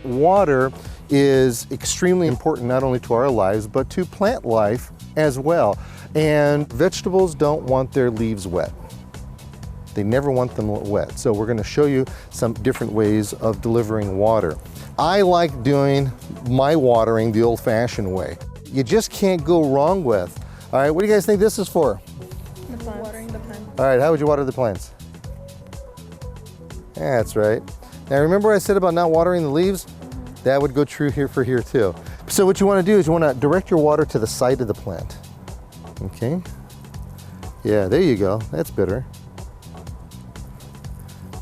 water is extremely important not only to our lives, but to plant life as well. And vegetables don't want their leaves wet. They never want them wet. So we're going to show you some different ways of delivering water. I like doing my watering the old-fashioned way. You just can't go wrong with. All right, what do you guys think this is for? The plants. Watering the plants. All right, how would you water the plants? That's right. Now remember I said about not watering the leaves? That would go true here for here too. So what you want to do is you want to direct your water to the side of the plant. Okay. Yeah, there you go. That's better.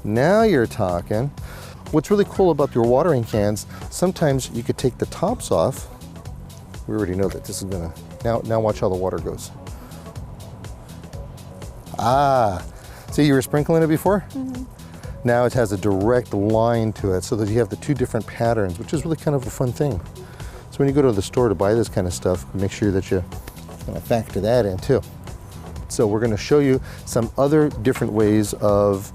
Now you're talking. What's really cool about your watering cans, sometimes you could take the tops off. We already know that this is gonna, now watch how the water goes. Ah, see you were sprinkling it before? Now it has a direct line to it so that you have the two different patterns, which is really kind of a fun thing. So when you go to the store to buy this kind of stuff, make sure that you kind of factor that in too. So we're gonna show you some other different ways of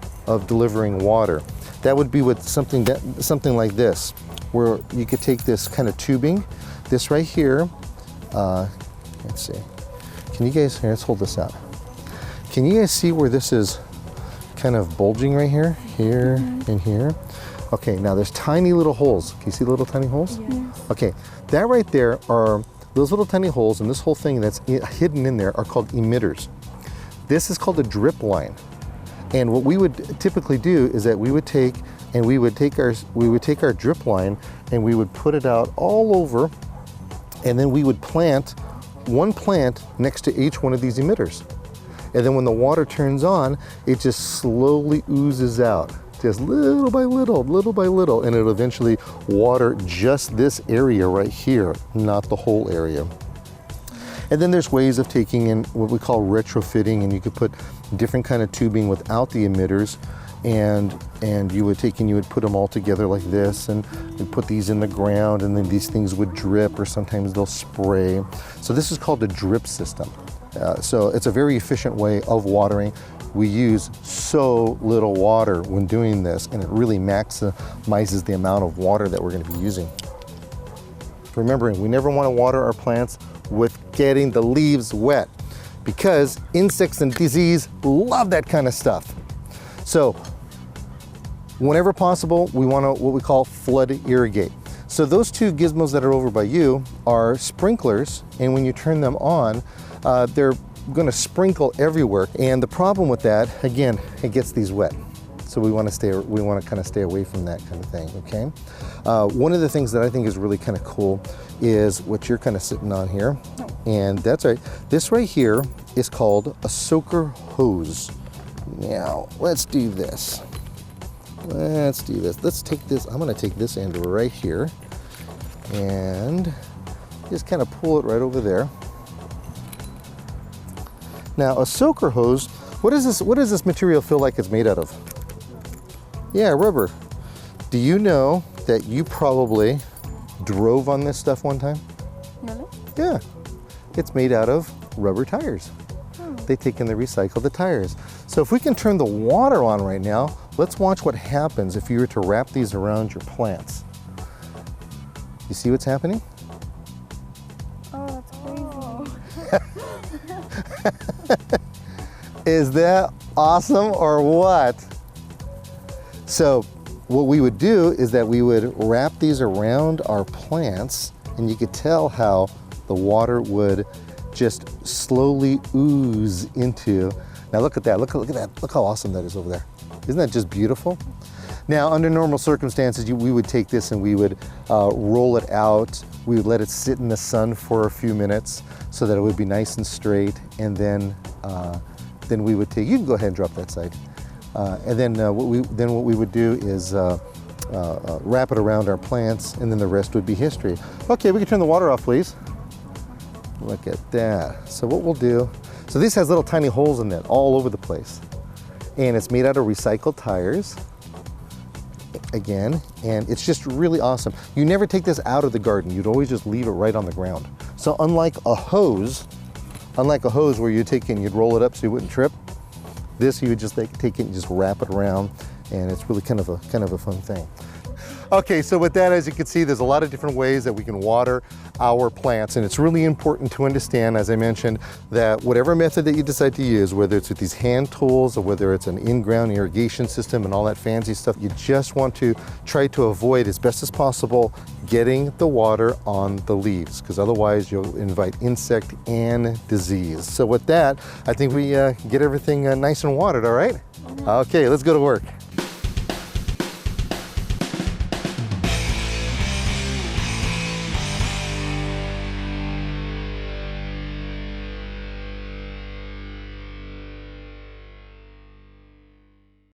delivering water. That would be with something like this, where you could take this kind of tubing, this right here, let's see, can you guys, here, let's hold this out. Can you guys see where this is kind of bulging right here, and here? Okay, now there's tiny little holes. Can you see the little tiny holes? Yes. Okay, that right there are those little tiny holes, and this whole thing that's hidden in there are called emitters. This is called a drip line. And what we would typically do is that we would take our drip line and we would put it out all over, and then we would plant one plant next to each one of these emitters. And then when the water turns on, it just slowly oozes out, just little by little, and it'll eventually water just this area right here, not the whole area. And then there's ways of taking in what we call retrofitting, and you could put different kind of tubing without the emitters, and you would put them all together like this, and put these in the ground, and then these things would drip, or sometimes they'll spray. So this is called a drip system. So it's a very efficient way of watering. We use so little water when doing this, and it really maximizes the amount of water that we're going to be using. Remembering, we never want to water our plants with getting the leaves wet, because insects and disease love that kind of stuff. So whenever possible, we want to what we call flood irrigate. So those two gizmos that are over by you are sprinklers, and when you turn them on, they're going to sprinkle everywhere. And the problem with that, again, it gets these wet. So we want to kind of stay away from that kind of thing, okay? One of the things that I think is really kind of cool is what you're kind of sitting on here. And that's right. This right here is called a soaker hose. Now, let's do this. Let's do this. Let's take this. I'm going to take this end right here and just kind of pull it right over there. Now, a soaker hose, what does this material feel like it's made out of? Yeah, rubber. Do you know that you probably drove on this stuff one time? Really? Yeah. It's made out of rubber tires. They take and they recycle the tires. So if we can turn the water on right now, let's watch what happens if you were to wrap these around your plants. You see what's happening? Oh, that's crazy. Is that awesome or what? So what we would do is that we would wrap these around our plants, and you could tell how the water would just slowly ooze into. Now look at that, look at that, look how awesome that is over there. Isn't that just beautiful? Now under normal circumstances, we would take this and we would roll it out. We would let it sit in the sun for a few minutes so that it would be nice and straight, and then we would take, you can go ahead and drop that side. And then what we would do is wrap it around our plants, and then the rest would be history. Okay, we can turn the water off, please. Look at that. So what we'll do, so this has little tiny holes in it all over the place. And it's made out of recycled tires, again, and it's just really awesome. You never take this out of the garden. You'd always just leave it right on the ground. So unlike a hose where you take it and you'd roll it up so you wouldn't trip, this you would just take it and just wrap it around, and it's really kind of a fun thing. Okay, so with that, as you can see, there's a lot of different ways that we can water our plants, and it's really important to understand, as I mentioned, that whatever method that you decide to use, whether it's with these hand tools or whether it's an in-ground irrigation system and all that fancy stuff, you just want to try to avoid as best as possible getting the water on the leaves, because otherwise you'll invite insect and disease. So with that, I think we get everything nice and watered, all right? Okay, let's go to work.